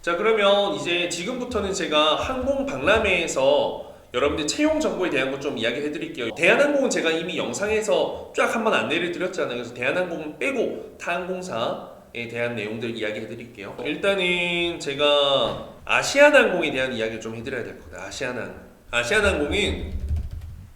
자, 그러면 이제 지금부터는 제가 항공 박람회에서 여러분들 채용 정보에 대한 것 좀 이야기해 드릴게요. 대한항공은 제가 이미 영상에서 쫙 한번 안내를 드렸잖아요. 그래서 대한항공 빼고 타 항공사에 대한 내용들 이야기해 드릴게요. 일단은 제가 아시아나항공에 대한 이야기를 좀 해드려야 될 거다. 아시아나항공은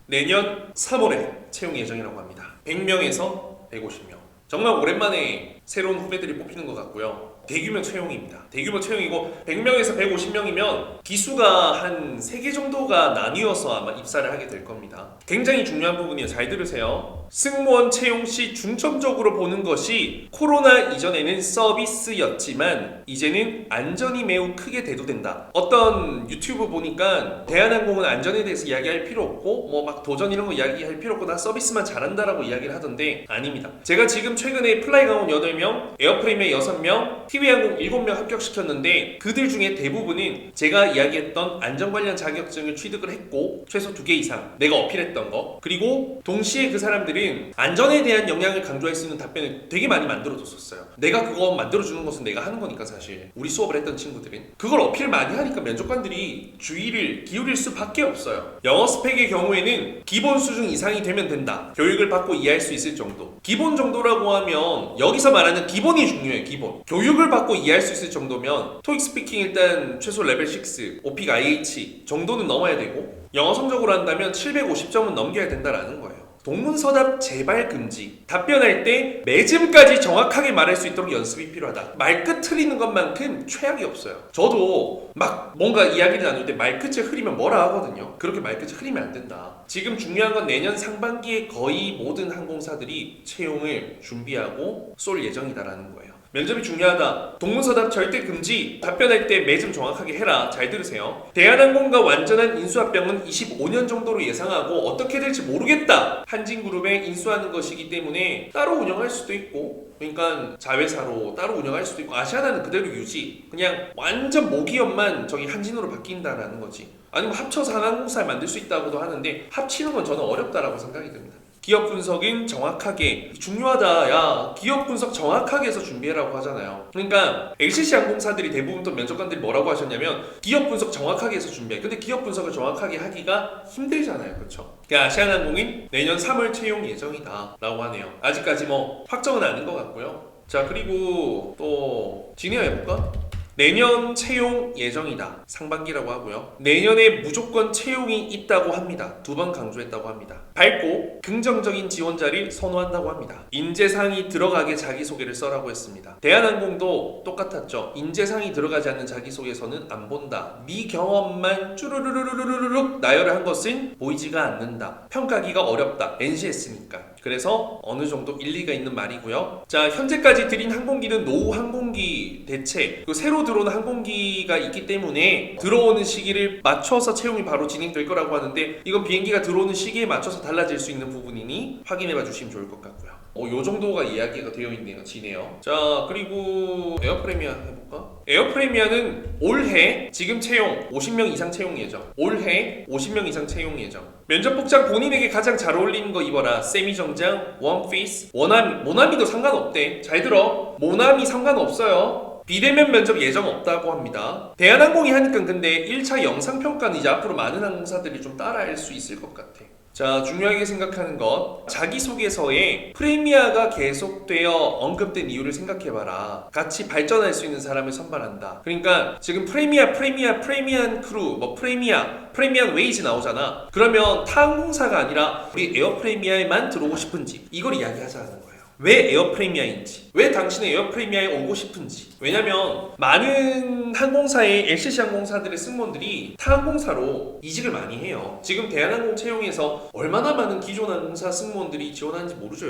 내년 3월에 채용 예정이라고 합니다. 100명에서 150명. 정말 오랜만에 새로운 후배들이 뽑히는 것 같고요. 대규모 채용입니다. 대규모 채용이고 100명에서 150명이면 기수가 한 3개 정도가 나뉘어서 아마 입사를 하게 될 겁니다. 굉장히 중요한 부분이에요. 잘 들으세요. 승무원 채용 시 중점적으로 보는 것이 코로나 이전에는 서비스였지만 이제는 안전이 매우 크게 대두된다. 어떤 유튜브 보니까 대한항공은 안전에 대해서 이야기할 필요 없고 뭐 막 도전 이런 거 이야기할 필요 없고 나 서비스만 잘한다라고 이야기를 하던데 아닙니다. 제가 지금 최근에 플라이가운 8명, 에어프레미어 6명, TV항공 7명 합격시켰는데 그들 중에 대부분은 제가 이야기했던 안전 관련 자격증을 취득을 했고 최소 2개 이상 내가 어필했던 거, 그리고 동시에 그 사람들은 안전에 대한 영향을 강조할 수 있는 답변을 되게 많이 만들어줬었어요. 내가 그거 만들어주는 것은 내가 하는 거니까 사실 우리 수업을 했던 친구들은 그걸 어필 많이 하니까 면접관들이 주의를 기울일 수밖에 없어요. 영어 스펙의 경우에는 기본 수준 이상이 되면 된다. 교육을 받고 이해할 수 있을 정도. 기본 정도라고 하면 여기서 말하는 기본이 중요해요. 기본. 교육을 받고 이해할 수 있을 정도면 토익 스피킹 일단 최소 레벨 6, 오픽 IH 정도는 넘어야 되고 영어 성적으로 한다면 750점은 넘겨야 된다라는 거예요. 동문서답 제발 금지. 답변할 때 매즘까지 정확하게 말할 수 있도록 연습이 필요하다. 말끝 흐리는 것만큼 최악이 없어요. 저도 막 뭔가 이야기를 나눌 때 말끝을 흐리면 뭐라 하거든요. 그렇게 말끝을 흐리면 안 된다. 지금 중요한 건 내년 상반기에 거의 모든 항공사들이 채용을 준비하고 쏠 예정이다라는 거예요. 면접이 중요하다. 동문서답 절대 금지. 답변할 때 매점 정확하게 해라. 잘 들으세요. 대한항공과 완전한 인수합병은 25년 정도로 예상하고 어떻게 될지 모르겠다. 한진그룹에 인수하는 것이기 때문에 따로 운영할 수도 있고, 그러니까 자회사로 따로 운영할 수도 있고, 아시아나는 그대로 유지. 그냥 완전 모기업만 저기 한진으로 바뀐다라는 거지. 아니면 합쳐서 한 항공사를 만들 수 있다고도 하는데 합치는 건 저는 어렵다라고 생각이 듭니다. 기업 분석은 정확하게. 중요하다. 야, 기업 분석 정확하게 해서 준비해라고 하잖아요. 그러니까 LCC 항공사들이 대부분 또 면접관들이 뭐라고 하셨냐면 기업 분석 정확하게 해서 준비해. 근데 기업 분석을 정확하게 하기가 힘들잖아요. 그렇죠? 그러니까 아시아나항공은 내년 3월 채용 예정이다 라고 하네요. 아직까지 뭐 확정은 아닌 것 같고요. 자, 그리고 또 진행해볼까? 내년 채용 예정이다. 상반기라고 하고요. 내년에 무조건 채용이 있다고 합니다. 2번 강조했다고 합니다. 밝고 긍정적인 지원자를 선호한다고 합니다. 인재상이 들어가게 자기소개를 써라고 했습니다. 대한항공도 똑같았죠. 인재상이 들어가지 않는 자기소개서는 안 본다. 네 경험만 쭈르르르르르륵 나열을 한 것은 보이지가 않는다. 평가하기가 어렵다. NCS니까. 그래서 어느 정도 일리가 있는 말이고요. 자, 현재까지 드린 항공기는 노후 항공기 대체, 그리고 새로 들어오는 항공기가 있기 때문에 들어오는 시기를 맞춰서 채용이 바로 진행될 거라고 하는데 이건 비행기가 들어오는 시기에 맞춰서 달라질 수 있는 부분이니 확인해봐 주시면 좋을 것 같고요. 요 정도가 이야기가 되어 있네요. 지네요. 자, 그리고 에어프레미아 해볼까? 에어프레미아는 올해 지금 채용 50명 이상 채용 예정. 올해 50명 이상 채용 예정. 면접 복장 본인에게 가장 잘 어울리는 거 입어라. 세미 정장, 원피스, 모나미도 상관없대. 잘 들어. 모나미 상관없어요. 비대면 면접 예정 없다고 합니다. 대한항공이 하니까 근데 1차 영상평가는 이제 앞으로 많은 항공사들이 좀 따라할 수 있을 것 같아. 자, 중요하게 생각하는 것, 자기소개서에 프레미아가 계속되어 언급된 이유를 생각해봐라. 같이 발전할 수 있는 사람을 선발한다. 그러니까 지금 프레미안 크루, 뭐 프레미안 웨이지 나오잖아. 그러면 타 항공사가 아니라 우리 에어프레미아에만 들어오고 싶은지 이걸 이야기하자는 거야. 왜 에어프레미아인지, 왜 당신은 에어프레미아에 오고 싶은지. 왜냐면 많은 항공사의 LCC 항공사들의 승무원들이 타 항공사로 이직을 많이 해요. 지금 대한항공 채용에서 얼마나 많은 기존 항공사 승무원들이 지원하는지 모르죠.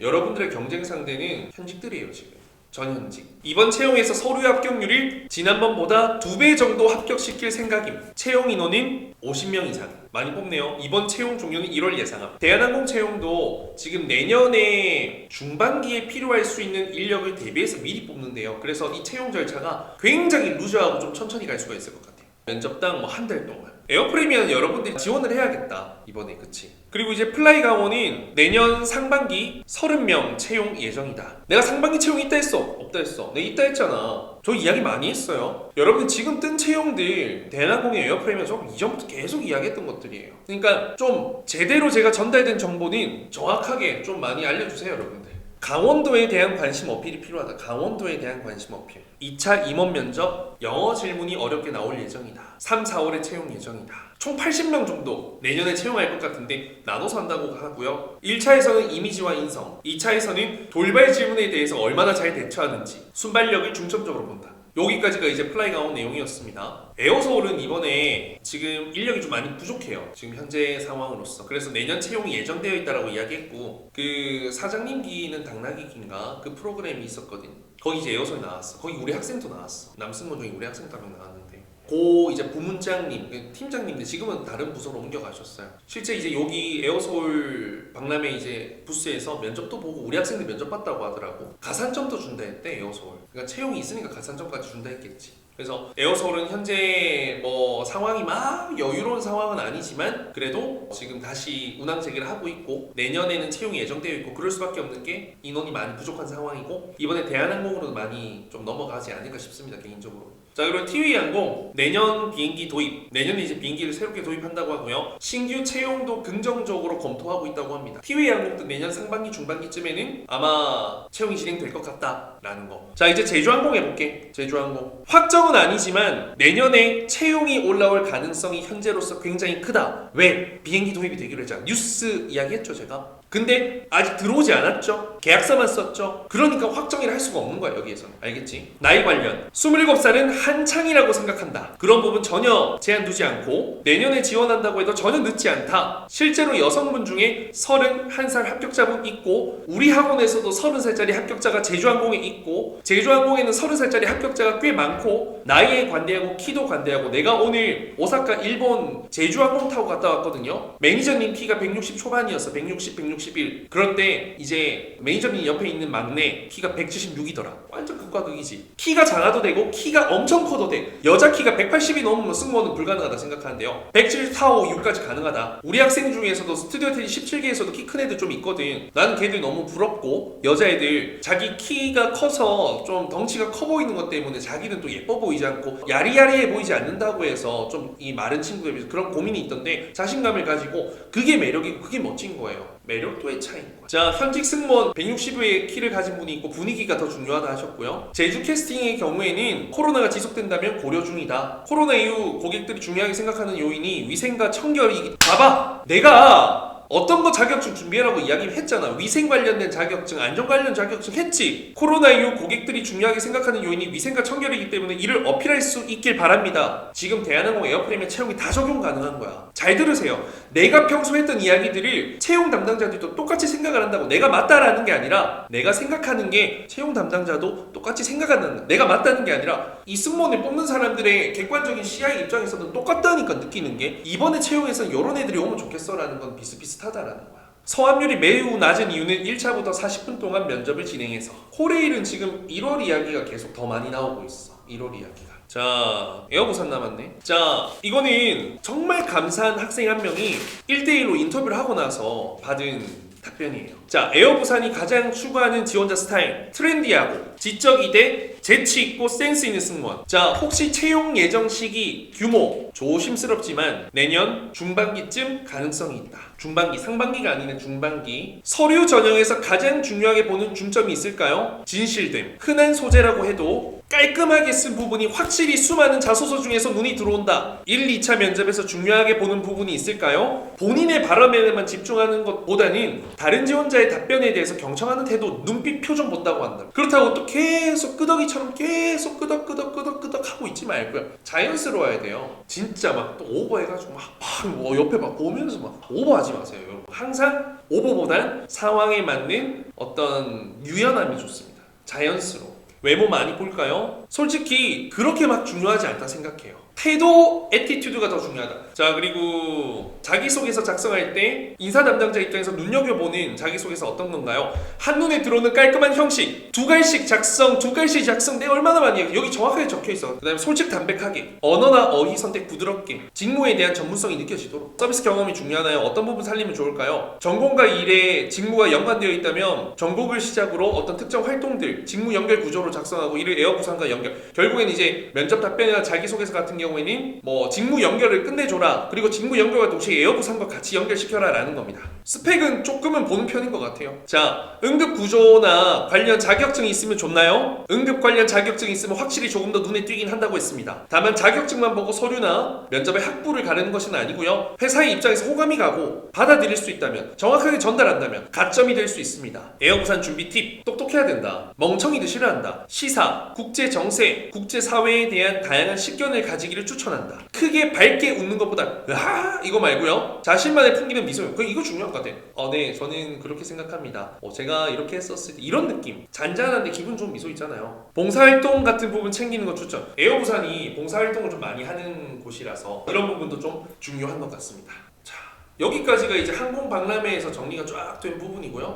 여러분들의 경쟁 상대는 현직들이에요. 지금 전현직. 이번 채용에서 서류 합격률이 지난번보다 2배 정도 합격시킬 생각임. 채용 인원은 50명 이상. 많이 뽑네요. 이번 채용 종료는 1월 예상함. 대한항공 채용도 지금 내년에 중반기에 필요할 수 있는 인력을 대비해서 미리 뽑는데요. 그래서 이 채용 절차가 굉장히 루즈하고 좀 천천히 갈 수가 있을 것 같아요. 면접당 뭐 한 달 동안. 에어프레미아는 여러분들이 지원을 해야겠다 이번에. 그치? 그리고 이제 플라이 강원은 내년 상반기 30명 채용 예정이다. 내가 상반기 채용 있다 했어? 없다 했어? 내가 있다 했잖아. 저 이야기 많이 했어요. 여러분 지금 뜬 채용들 대한항공의 에어프레미아 저 이전부터 계속 이야기했던 것들이에요. 그러니까 좀 제대로 제가 전달된 정보는 정확하게 좀 많이 알려주세요 여러분들. 강원도에 대한 관심 어필이 필요하다. 강원도에 대한 관심 어필. 2차 임원 면접 영어 질문이 어렵게 나올 예정이다. 3, 4월에 채용 예정이다. 총 80명 정도 내년에 채용할 것 같은데 나눠서 한다고 하고요. 1차에서는 이미지와 인성, 2차에서는 돌발 질문에 대해서 얼마나 잘 대처하는지, 순발력을 중점적으로 본다. 여기까지가 이제 플라이 강원 내용이었습니다. 에어서울은 이번에 지금 인력이 좀 많이 부족해요. 지금 현재 상황으로서. 그래서 내년 채용이 예정되어 있다라고 이야기했고, 그 사장님기는 당나귀기인가 그 프로그램이 있었거든. 거기 이제 에어서울 나왔어. 거기 우리 학생도 나왔어. 남승모 중에 우리 학생도 한 명 나왔는데. 고 이제 부문장님, 팀장님들 지금은 다른 부서로 옮겨가셨어요. 실제 이제 여기 에어서울 박람회 이제 부스에서 면접도 보고 우리 학생들 면접 봤다고 하더라고. 가산점도 준다 했대 에어서울. 그러니까 채용이 있으니까 가산점까지 준다 했겠지. 그래서 에어서울은 현재 뭐 상황이 막 여유로운 상황은 아니지만 그래도 지금 다시 운항 재개를 하고 있고 내년에는 채용이 예정되어 있고 그럴 수밖에 없는 게 인원이 많이 부족한 상황이고 이번에 대한항공으로도 많이 좀 넘어가지 않을까 싶습니다 개인적으로. 자 그리고 티웨이항공 내년 비행기 도입, 내년에 이제 비행기를 새롭게 도입한다고 하고요. 신규 채용도 긍정적으로 검토하고 있다고 합니다. 티웨이항공도 내년 상반기 중반기쯤에는 아마 채용이 진행될 것 같다라는 거. 자 이제 제주항공 해볼게. 제주항공 확정은 아니지만 내년에 채용이 올라올 가능성이 현재로서 굉장히 크다. 왜? 비행기 도입이 되기로 했잖아. 뉴스 이야기했죠 제가. 근데 아직 들어오지 않았죠. 계약서만 썼죠. 그러니까 확정이라 할 수가 없는 거야 여기에서는. 알겠지? 나이 관련 27살은 한창이라고 생각한다. 그런 부분 전혀 제한 두지 않고 내년에 지원한다고 해도 전혀 늦지 않다. 실제로 여성분 중에 31살 합격자분 있고 우리 학원에서도 30살짜리 합격자가 제주항공에 있고 제주항공에는 30살짜리 합격자가 꽤 많고 나이에 관대하고 키도 관대하고 내가 오늘 오사카 일본 제주항공 타고 갔다 왔거든요. 매니저님 키가 160 초반이었어. 160, 161. 그럴 때 이제 매니저님 옆에 있는 막내 키가 176이더라. 완전 극과 극이지. 키가 작아도 되고 키가 엄청 커도 돼. 여자 키가 180이 넘으면 승무원은 불가능하다 생각하는데요. 107, 4, 5, 6까지 가능하다. 우리 학생 중에서도 스튜디오 테디 17개에서도 키 큰 애들 좀 있거든. 나는 걔들 너무 부럽고 여자애들 자기 키가 커서 좀 덩치가 커 보이는 것 때문에 자기는 또 예뻐 보이지 않고 야리야리해 보이지 않는다고 해서 좀 이 마른 친구에 비해서 그런 고민이 있던데 자신감을 가지고 그게 매력이고 그게 멋진 거예요. 매력도의 차이인 거야. 자, 현직 승무원 160의 키를 가진 분이 있고 분위기가 더 중요하다 하셨고요. 제주 캐스팅의 경우에는 코로나가 지속된다면 고려 중이다. 코로나 이후 고객들이 중요하게 생각하는 요인이 위생과 청결이. 봐봐! 내가 어떤 거 자격증 준비하라고 이야기를 했잖아. 위생 관련된 자격증, 안전 관련 자격증 했지. 코로나 이후 고객들이 중요하게 생각하는 요인이 위생과 청결이기 때문에 이를 어필할 수 있길 바랍니다. 지금 대한항공 에어프레미아 채용이 다 적용 가능한 거야. 잘 들으세요. 내가 평소 했던 이야기들을 채용 담당자들도 똑같이 생각을 한다고 내가 맞다라는 게 아니라 내가 생각하는 게 채용 담당자도 똑같이 생각하는, 내가 맞다는 게 아니라 이 승무원을 뽑는 사람들의 객관적인 시야의 입장에서는 똑같다니까 느끼는 게 이번에 채용에서는 이런 애들이 오면 좋겠어 라는 건 비슷비슷하다라는 거야. 서합률이 매우 낮은 이유는 1차부터 40분 동안 면접을 진행해서 코레일은 지금 1월 이야기가 계속 더 많이 나오고 있어. 1월 이야기가. 자, 에어부산 남았네. 자, 이거는 정말 감사한 학생 한 명이 1대1로 인터뷰를 하고 나서 받은 답변이에요. 자, 에어부산이 가장 추구하는 지원자 스타일 트렌디하고 지적이대 재치있고 센스 있는 승무원. 자, 혹시 채용 예정 시기 규모 조심스럽지만 내년 중반기쯤 가능성이 있다. 중반기, 상반기가 아니라 중반기. 서류 전형에서 가장 중요하게 보는 중점이 있을까요? 진실됨. 흔한 소재라고 해도 깔끔하게 쓴 부분이 확실히 수많은 자소서 중에서 눈이 들어온다. 1, 2차 면접에서 중요하게 보는 부분이 있을까요? 본인의 발언에만 집중하는 것보다는 다른 지원자의 답변에 대해서 경청하는 태도, 눈빛 표정 본다고 한다. 그렇다고 또 계속 끄덕이처럼 계속 끄덕끄덕 하고 있지 말고요. 자연스러워야 돼요. 진짜 막 또 오버해가지고 막 옆에 막 보면서 막 오버하지 마세요, 여러분. 항상 오버보단 상황에 맞는 어떤 유연함이 좋습니다. 자연스러워. 외모 많이 볼까요? 솔직히 그렇게 막 중요하지 않다 생각해요. 태도, 애티튜드가 더 중요하다. 자, 그리고 자기소개서 작성할 때 인사 담당자 입장에서 눈여겨보는 자기소개서 어떤 건가요? 한눈에 들어오는 깔끔한 형식, 두 갈씩 작성, 두 갈씩 작성. 내가 얼마나 많이 해. 여기 정확하게 적혀있어. 그 다음에 솔직 담백하게, 언어나 어휘 선택 부드럽게, 직무에 대한 전문성이 느껴지도록. 서비스 경험이 중요하나요? 어떤 부분 살리면 좋을까요? 전공과 일에 직무가 연관되어 있다면 전공을 시작으로 어떤 특정 활동들, 직무 연결 구조로 작성하고 이를 에어부산과 연결. 결국엔 이제 면접 답변이나 자기소개서 같은 경우에는 뭐 직무 연결을 끝내줘라, 그리고 직무 연결과 동시에 에어부산과 같이 연결시켜라 라는 겁니다. 스펙은 조금은 보는 편인 것 같아요. 자, 응급 구조나 관련 자격증이 있으면 좋나요? 응급 관련 자격증이 있으면 확실히 조금 더 눈에 띄긴 한다고 했습니다. 다만 자격증만 보고 서류나 면접의 학부를 가르는 것은 아니고요, 회사의 입장에서 호감이 가고 받아들일 수 있다면, 정확하게 전달한다면 가점이 될 수 있습니다. 에어부산 준비 팁: 똑똑해야 된다. 멍청이도 싫어한다. 시사, 국제 정세, 국제 사회에 대한 다양한 식견을 가지기를 추천한다. 크게 밝게 웃는 것보다 으하 이거 말고요, 자신만의 풍기는 미소. 이거 중요한 것 같아. 네, 저는 그렇게 생각합니다. 제가 이렇게 했었을 때 이런 느낌, 잔잔한데 기분 좋은 미소 있잖아요. 봉사활동 같은 부분 챙기는 거 추천. 에어부산이 봉사활동을 좀 많이 하는 곳이라서 이런 부분도 좀 중요한 것 같습니다. 자, 여기까지가 이제 항공박람회에서 정리가 쫙 된 부분이고요.